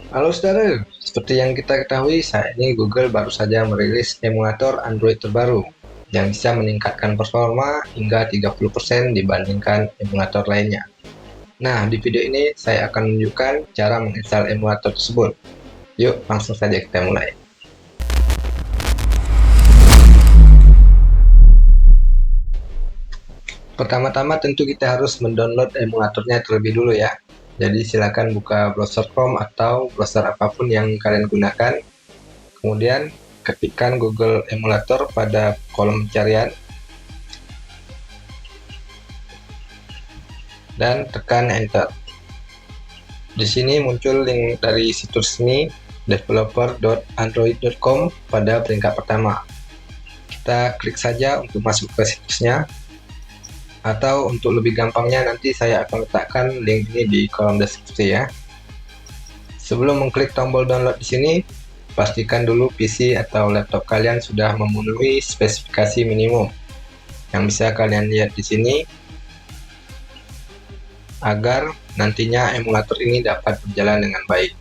Halo saudara, seperti yang kita ketahui saat ini Google baru saja merilis emulator Android terbaru yang bisa meningkatkan performa hingga 30% dibandingkan emulator lainnya. Nah, di video ini saya akan menunjukkan cara menginstal emulator tersebut. Yuk, langsung saja kita mulai. Pertama-tama tentu kita harus mendownload emulatornya terlebih dulu ya. Jadi silakan buka browser Chrome atau browser apapun yang kalian gunakan. Kemudian ketikkan Google Emulator pada kolom pencarian dan tekan Enter. Di sini muncul link dari situs resmi developer.android.com pada peringkat pertama. Kita klik saja untuk masuk ke situsnya, atau untuk lebih gampangnya nanti saya akan letakkan link ini di kolom deskripsi ya. Sebelum mengklik tombol download di sini, pastikan dulu PC atau laptop kalian sudah memenuhi spesifikasi minimum. Yang bisa kalian lihat di sini, agar nantinya emulator ini dapat berjalan dengan baik.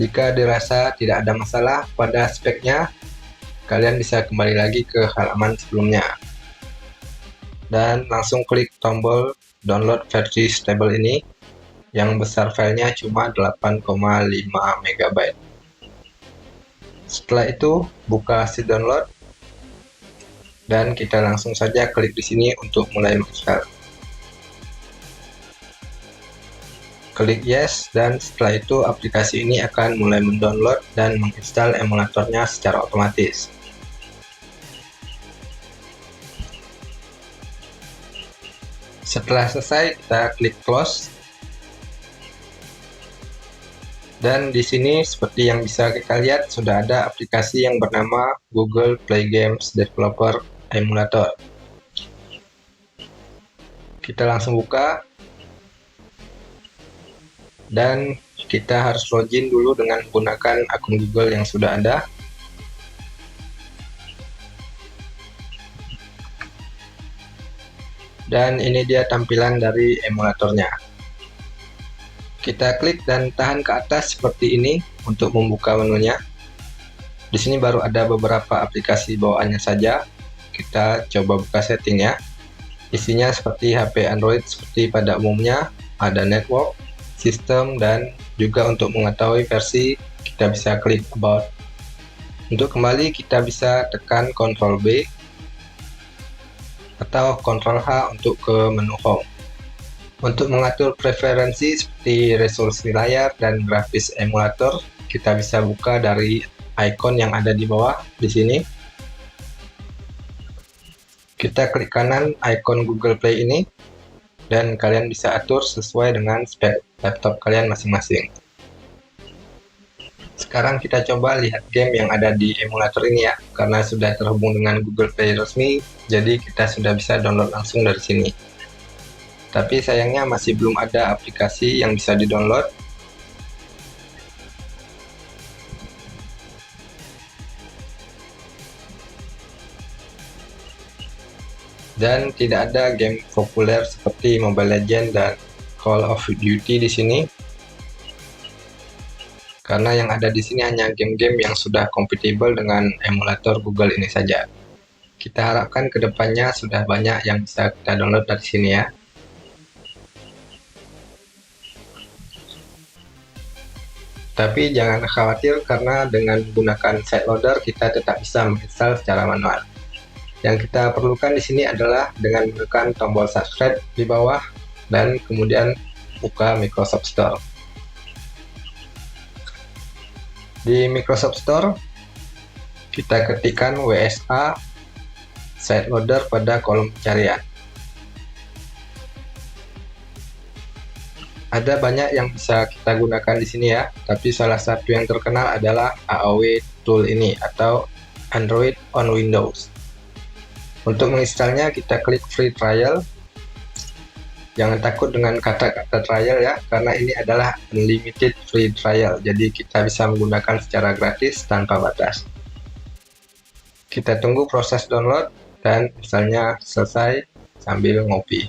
Jika dirasa tidak ada masalah pada speknya, kalian bisa kembali lagi ke halaman sebelumnya dan langsung klik tombol download versi stable ini yang besar filenya cuma 8,5 MB. Setelah itu buka si download dan kita langsung saja klik di sini untuk mulai menginstal. Klik yes, dan setelah itu aplikasi ini akan mulai mendownload dan menginstal emulatornya secara otomatis. Setelah selesai, kita klik close. Dan di sini seperti yang bisa kita lihat sudah ada aplikasi yang bernama Google Play Games Developer Emulator. Kita langsung buka. Dan kita harus login dulu dengan menggunakan akun Google yang sudah ada. Dan ini dia tampilan dari emulatornya. Kita klik dan tahan ke atas seperti ini untuk membuka menunya. Di sini baru ada beberapa aplikasi bawaannya saja. Kita coba buka settingnya. Isinya seperti HP Android seperti pada umumnya, ada network, sistem, dan juga untuk mengetahui versi kita bisa klik about. Untuk kembali kita bisa tekan Ctrl B atau Ctrl H untuk ke menu home. Untuk mengatur preferensi seperti resolusi layar dan grafis emulator, kita bisa buka dari icon yang ada di bawah di sini. Kita klik kanan icon Google Play ini dan kalian bisa atur sesuai dengan spek laptop kalian masing-masing. Sekarang kita coba lihat game yang ada di emulator ini ya, karena sudah terhubung dengan Google Play resmi, jadi kita sudah bisa download langsung dari sini. Tapi sayangnya masih belum ada aplikasi yang bisa di-download. Dan tidak ada game populer seperti Mobile Legends dan Call of Duty di sini. Karena yang ada di sini hanya game-game yang sudah kompatibel dengan emulator Google ini saja. Kita harapkan kedepannya sudah banyak yang bisa kita download dari sini ya. Tapi jangan khawatir karena dengan menggunakan site loader kita tetap bisa menginstal secara manual. Yang kita perlukan di sini adalah dengan menekan tombol subscribe di bawah dan kemudian buka Microsoft Store. Di Microsoft Store kita ketikkan WSA site loader pada kolom pencarian. Ada banyak yang bisa kita gunakan di sini ya, tapi salah satu yang terkenal adalah AOW Tool ini atau Android on Windows. Untuk menginstalnya kita klik free trial. Jangan takut dengan kata-kata trial ya, karena ini adalah unlimited free trial, jadi kita bisa menggunakan secara gratis tanpa batas. Kita tunggu proses download dan misalnya selesai sambil ngopi.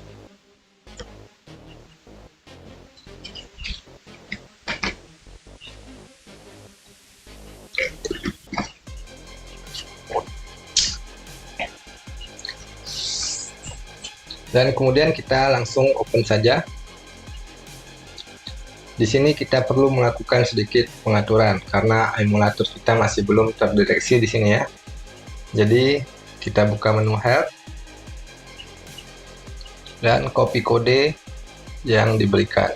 Dan kemudian kita langsung open saja. Di sini kita perlu melakukan sedikit pengaturan karena emulator kita masih belum terdeteksi di sini ya. Jadi kita buka menu help dan copy kode yang diberikan.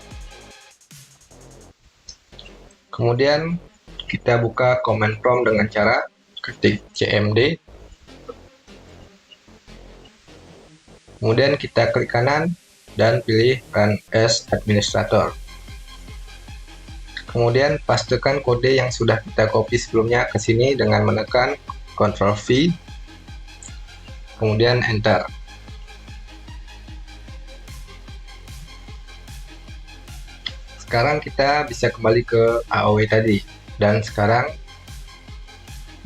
Kemudian kita buka command prompt dengan cara ketik cmd. Kemudian kita klik kanan dan pilih run as administrator. Kemudian pastekan kode yang sudah kita copy sebelumnya ke sini dengan menekan Ctrl V, kemudian enter. Sekarang kita bisa kembali ke AOW tadi, dan sekarang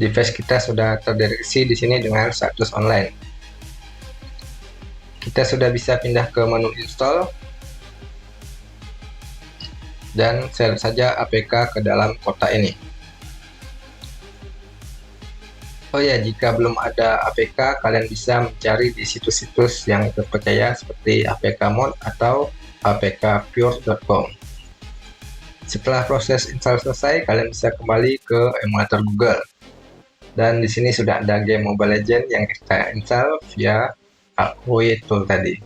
device kita sudah terdeteksi di sini dengan status online. Kita sudah bisa pindah ke menu install dan share saja APK ke dalam kotak ini. Oh ya, jika belum ada APK, kalian bisa mencari di situs-situs yang terpercaya seperti apkmod atau apkpure.com. Setelah proses install selesai, kalian bisa kembali ke emulator Google. Dan di sini sudah ada game Mobile Legends yang kita install via AOW tool tadi.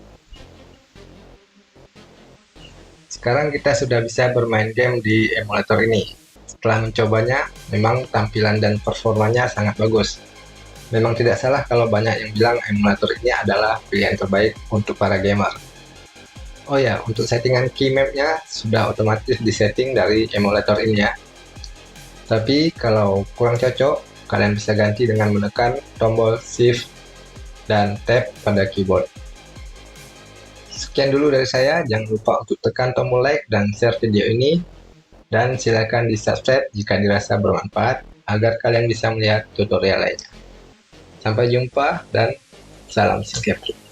Sekarang kita sudah bisa bermain game di emulator ini. Setelah mencobanya, memang tampilan dan performanya sangat bagus. Memang tidak salah kalau banyak yang bilang emulator ini adalah pilihan terbaik untuk para gamer. Oh ya, untuk settingan key map-nya sudah otomatis disetting dari emulator ini ya. Tapi kalau kurang cocok, kalian bisa ganti dengan menekan tombol Shift dan Tab pada keyboard. Sekian dulu dari saya, jangan lupa untuk tekan tombol like dan share video ini, dan silakan di subscribe jika dirasa bermanfaat agar kalian bisa melihat tutorial lainnya. Sampai jumpa dan salam singkat.